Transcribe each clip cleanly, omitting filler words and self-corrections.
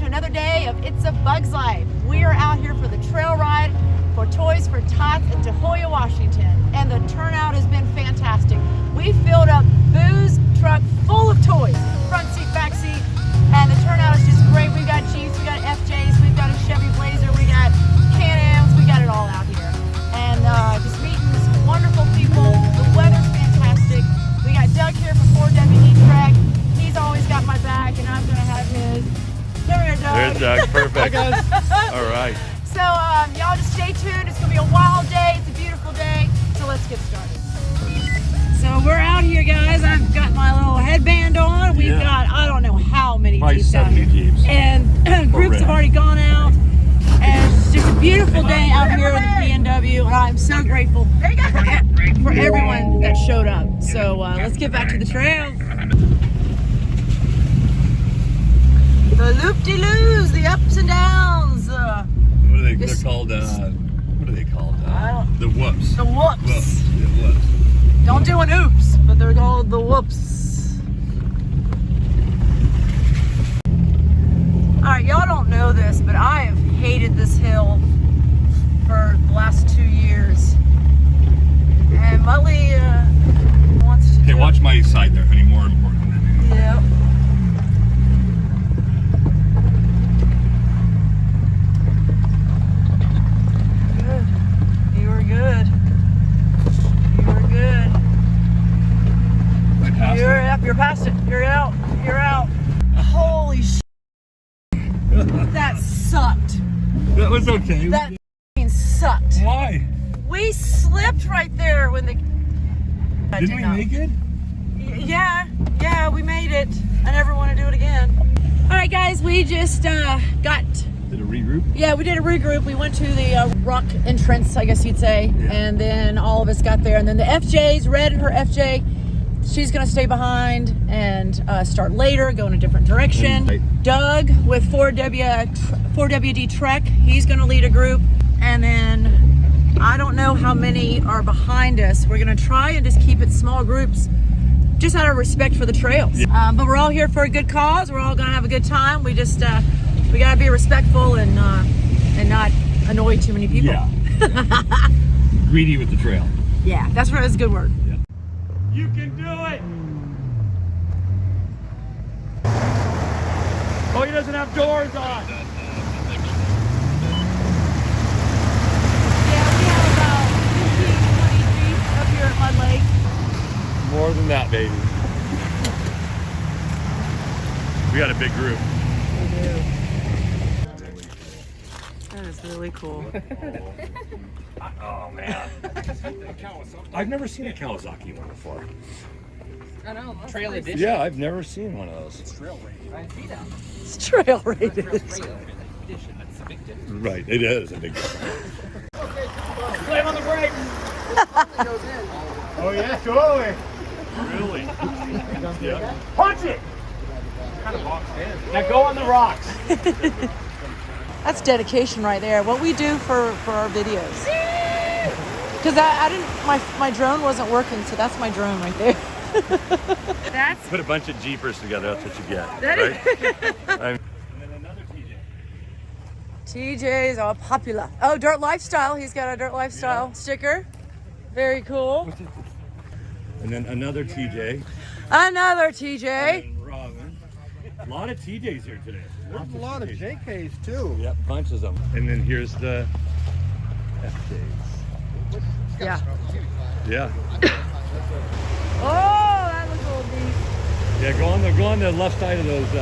to another day of It's a Bug's Life. We are out here for the trail ride for Toys for Tots in Tahuya, Washington, and the turnout has been fantastic. We filled up Boo's truck full of toys, front seat, back seat, and the turnout is just great. We've got Jeeps, we got FJs, we've got a Chevy Blazer, we got Can-Ams, we got it all out here. And just meeting some wonderful people. The weather's fantastic. We got Doug here from 4WD Trek. He's always got my back, and I'm gonna have his. Come here, Doug. There's Doug. Perfect. Hi, guys. All right. So y'all just stay tuned. It's gonna be a wild day. It's a beautiful day. So let's get started. So we're out here, guys. I've got my little headband on. We've got I don't know how many Jeeps out here. Jeeps. And groups have already gone out. And it's just a beautiful day out here at the B&W, and I'm so grateful for everyone that showed up. So let's get back to the trail. The loop-de-loos, the ups and downs. What are they? They're called. What are they called? The whoops. The whoops. The whoops. Don't do an oops, but they're called the whoops. All right, y'all don't know this, but I have hated this hill for the last 2 years. And Muttley wants to. Okay, watch my side there, honey. More important than anything. Yep. Good. You were good. You were good. You're up. You're past it. You're out. You're out. Holy shit. That sucked. That was okay. That f***ing sucked. Why? We slipped right there when the. Didn't we make it? Yeah, we made it. I never want to do it again. All right, guys, we just got. Did a regroup? Yeah, we did a regroup. We went to the rock entrance, I guess you'd say, and then all of us got there. And then the FJs, Red and her FJ, she's gonna stay behind and start later, go in a different direction. Doug with 4WD Trek, he's gonna lead a group, and then I don't know how many are behind us. We're gonna try and just keep it small groups, just out of respect for the trails. Yeah. But we're all here for a good cause. We're all gonna have a good time. We just we gotta be respectful and not annoy too many people. Yeah. Greedy with the trail. Yeah, that's a good word. Yeah. You can do it. Oh, he doesn't have doors on. Yeah, we have about 15, 20 Jeeps up here at Mud Lake. More than that, baby. We got a big group. We do. That is really cool. Oh man. I've never seen a Kawasaki one before. I know. Trail edition. Yeah, I've never seen one of those. It's trail rated. I see that. It's trail rated. Trail edition. That's a big difference. Right, it is a big difference. Slam on the brakes. Oh yeah, totally. Really? Yeah. Punch it. Kind of boxed in. Now go on the rocks. That's dedication right there. What we do for our videos. Because I didn't, my drone wasn't working, so that's my drone right there. That's Put a bunch of Jeepers together, that's what you get. That right? and then another TJ. TJ's all popular. Oh, Dirt Lifestyle. He's got a Dirt Lifestyle sticker. Very cool. And then another TJ. Another TJ. And Robin. A lot of TJs here today. There's a lot of JKs too. Yep, bunches of them. And then here's the FJs. Yeah. Yeah. Oh, that looks a little neat. Yeah, go on the left side of those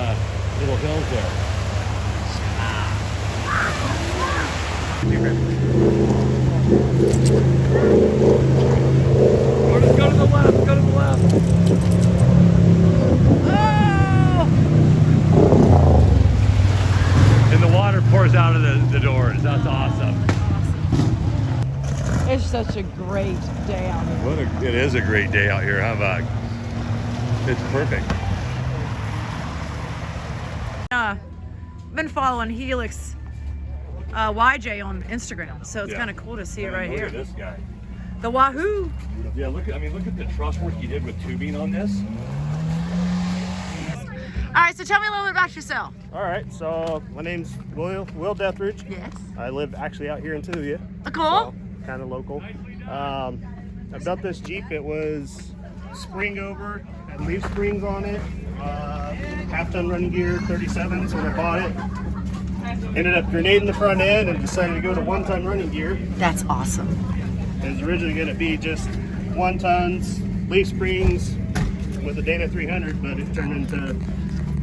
little hills there. Go to the left, go to the left. Oh! And the water pours out of the doors. That's awesome. It's such a great day out here. It is a great day out here, huh, Bug? It's perfect. Been following Helix YJ on Instagram, so it's kind of cool to see it right look here. At this guy. The Wahoo. Yeah, look at the truss work he did with tubing on this. All right, so tell me a little bit about yourself. All right, so my name's Will Deathridge. Yes. I live actually out here in Tahuya. Cool. So, kind of local. I built this Jeep. It was spring over, had leaf springs on it, half-ton running gear, 37s when I bought it. Ended up grenading the front end and decided to go to 1-ton running gear. That's awesome. It was originally going to be just 1-tons, leaf springs with a Dana 300, but it turned into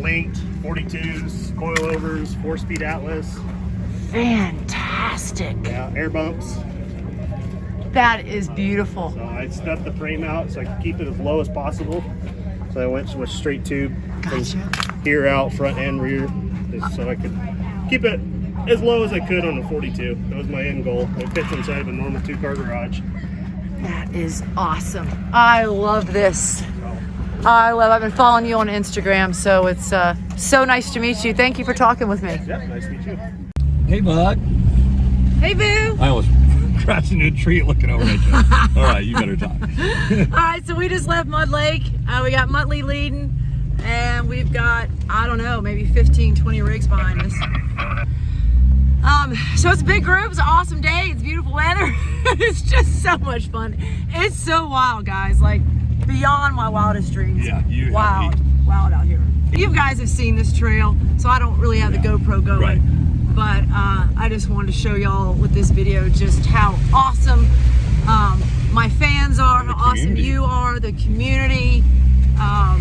linked 42s, coilovers, 4-speed Atlas. Fantastic. Yeah, air bumps. That is beautiful. So I stuffed the frame out so I could keep it as low as possible. So I went with straight tube from here out, front and rear, just so I could keep it as low as I could on the 42. That was my end goal. It fits inside of a normal 2-car garage. That is awesome. I love this. I've been following you on Instagram, so it's so nice to meet you. Thank you for talking with me. Yeah, nice to meet you. Hey, bud. Hey, Boo. I almost crashed into a tree looking over at you. All right, you better talk. All right, so we just left Mud Lake. We got Muttley leading, and we've got, I don't know, maybe 15, 20 rigs behind us. So it's a big group. It's an awesome day. It's beautiful weather. It's just so much fun. It's so wild, guys. Like, beyond my wildest dreams. Yeah, you wild out here. You guys have seen this trail, so I don't really have the GoPro going. Right. But I just wanted to show y'all with this video just how awesome my fans are, how awesome you are, the community, how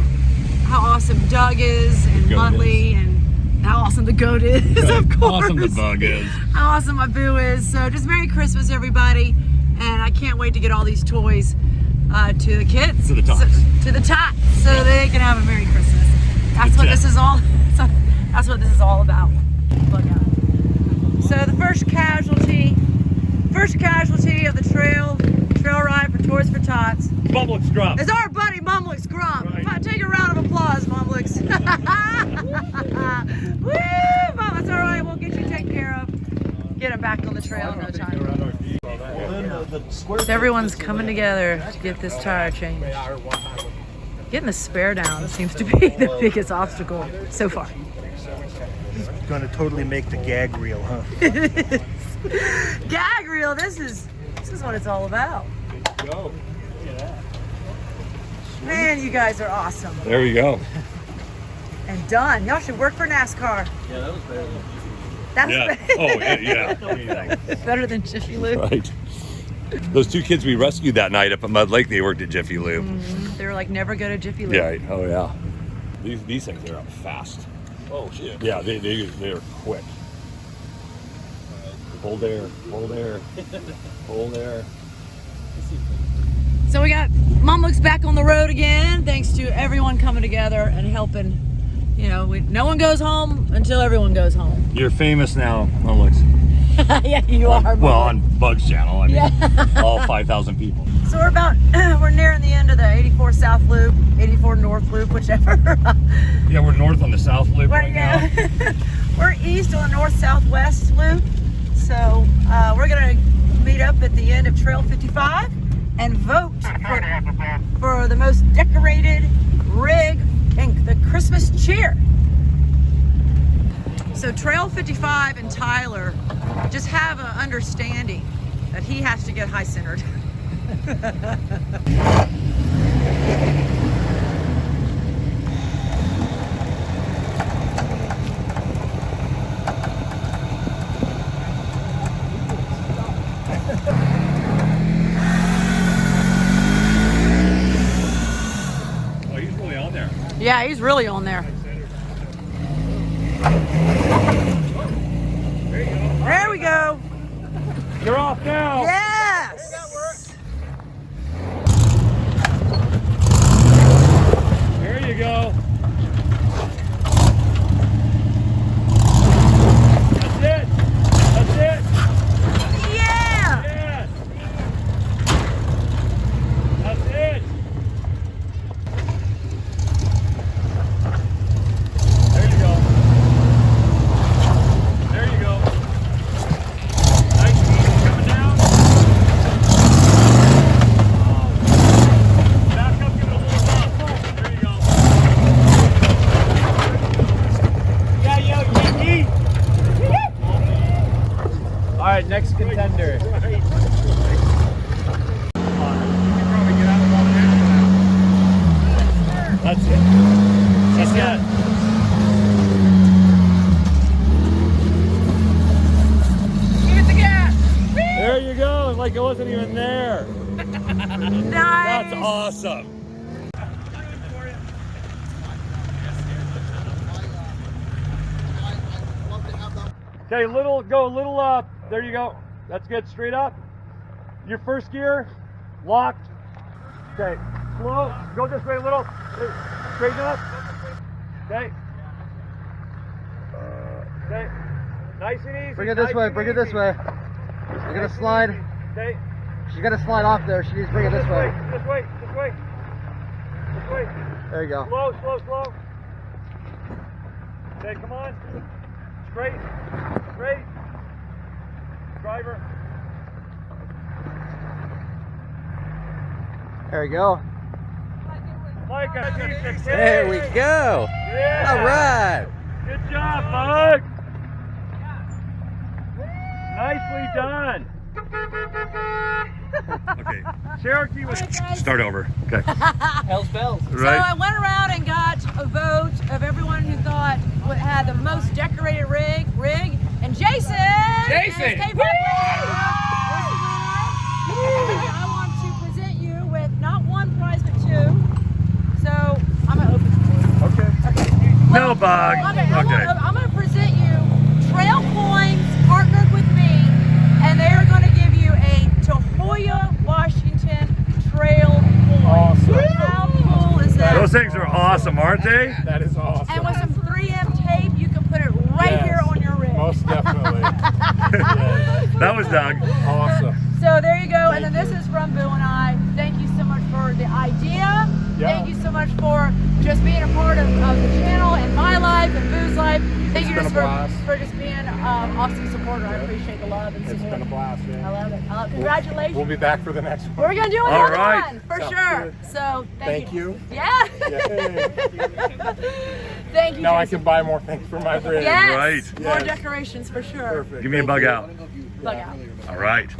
awesome Doug is, and Muttley, and how awesome the goat is, of course. How awesome the bug is. How awesome my Boo is. So just Merry Christmas, everybody. And I can't wait to get all these toys to the kids. To the tots. To the tots, so they can have a Merry Christmas. That's what this is all. That's what this is all about. Look out. So the first casualty of the trail ride for Toys for Tots Bumble Scrub. is our buddy Mumblix Grump. Right. Take a round of applause, Mumblix. Woo! Mom, that's all right. We'll get you taken care of. Get him back on the trail in no time. So everyone's coming together to get this tire changed. Getting the spare down seems to be the biggest obstacle so far. Going to totally make the gag reel, huh? Gag reel. This is what it's all about. Go. Man, you guys are awesome. There we go. And done. Y'all should work for NASCAR. Yeah, that was better than That's Yeah. Oh, yeah. better than Jiffy Lube. Right. Those 2 kids we rescued that night up at Mud Lake, they worked at Jiffy Lube. They were like, never go to Jiffy Lube. Yeah. Right. Oh, yeah. These things are up fast. Oh, shit. Yeah, they're quick. Hold there. Hold there. Hold there. So we got Mom Looks back on the road again, thanks to everyone coming together and helping. You know, no one goes home until everyone goes home. You're famous now, Alex. Yeah, you are. Well, on Bug's channel, I mean, all 5,000 people. So we're nearing the end of the 84 South Loop, 84 North Loop, whichever. Yeah, we're north on the South Loop right now. We're east on the North-Southwest Loop. So we're gonna meet up at the end of Trail 55 and vote for the most decorated rig and the Christmas cheer. So Trail 55 and Tyler just have an understanding that he has to get high-centered. Oh, he's really on there. Yeah, he's really on there. There we go. You're off now. Yes. There you go. That's it. That's it. Yeah. Yes. That's it. There you go. There you go. Nice and easy coming down. right, next contender. That's it. That's it. Give it the gas. There you go. Like it wasn't even there. Nice. That's awesome. Okay, go a little up. There you go. That's good. Straight up. Your first gear, locked. Okay, slow. Go this way a little. Straighten up. Okay. Okay. Nice and easy. Bring it this way, bring it this way. She's gonna slide. Okay. She's gonna slide off there. She needs to bring it this way. This way. This way. This way. There you go. Slow, slow, slow. Okay, come on. Straight. Straight. Driver. There you go. Like a piece of cake. There we go. Yeah. All right. Good job, Bug. Nicely done. Okay. Cherokee was. Start over. Okay. Hell's bells. So Right. I went around and got a vote of everyone who thought what had the most decorated rig, and Jason. Jason! came from I want to present you with not one prize but two. So I'm gonna open it. Okay. No bug. Okay. Okay. I'm gonna present you Trail Coins partnered with me, and they are going to give you a Tahuya, Washington Trail Coin. Awesome. How cool is that? Those things are awesome, aren't they? That is awesome. And with some 3M tape, you can put it right here on your rig. Most definitely. That was Doug. Awesome. So there you go. And then this is from Boo and I. Thank you so much for the idea. Yeah. Thank you so much for just being a part of the channel and my life and Boo's life. Thank you been just a blast. for just being an awesome supporter. I appreciate the love and It's support. been a blast, I man. love it. Congratulations. We'll be back for the next one. We're gonna do All another right. one for Sounds sure. good. So Thank you. Yeah. Yay. Thank you. Now I Jason. can buy more things for my rig. Yes. Right. More Yes. decorations for sure. Perfect. Give me a bug out. Bug out. All right.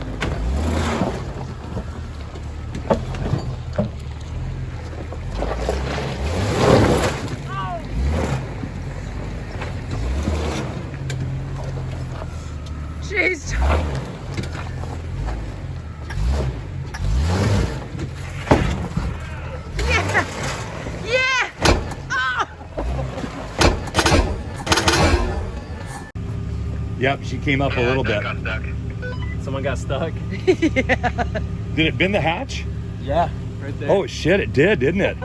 Jeez. Yeah. Yeah. Oh. Yep, she came up a little bit. Someone got stuck. Did it bend the hatch? Yeah, right there. Oh shit, it did, didn't it?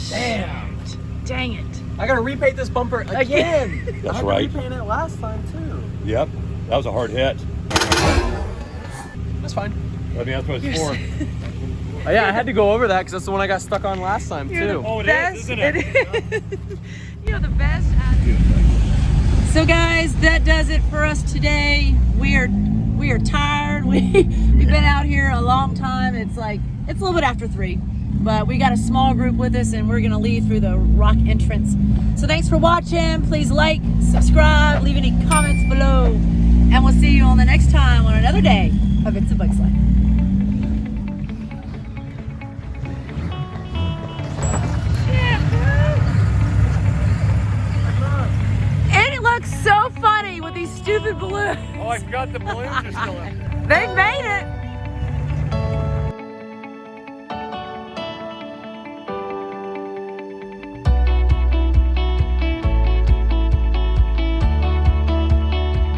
Damn. Dang it. I gotta repaint this bumper again. That's I had right. to repaint it last time too. Yep, that was a hard hit. That's fine. I mean, that's what it's for. Oh, yeah, I had to go over that because that's the one I got stuck on last time too. Oh, it Best. is, isn't it? You're the best at it. So guys, that does it for us today. We are tired. We've been out here a long time. It's a little bit after 3, but we got a small group with us and we're gonna leave through the rock entrance. So thanks for watching. Please like, subscribe, leave any comments below, and we'll see you on the next time on another day of It's a Bug's Life. And it looks so funny with these stupid balloons. Oh, I forgot the balloons are still in. They made it.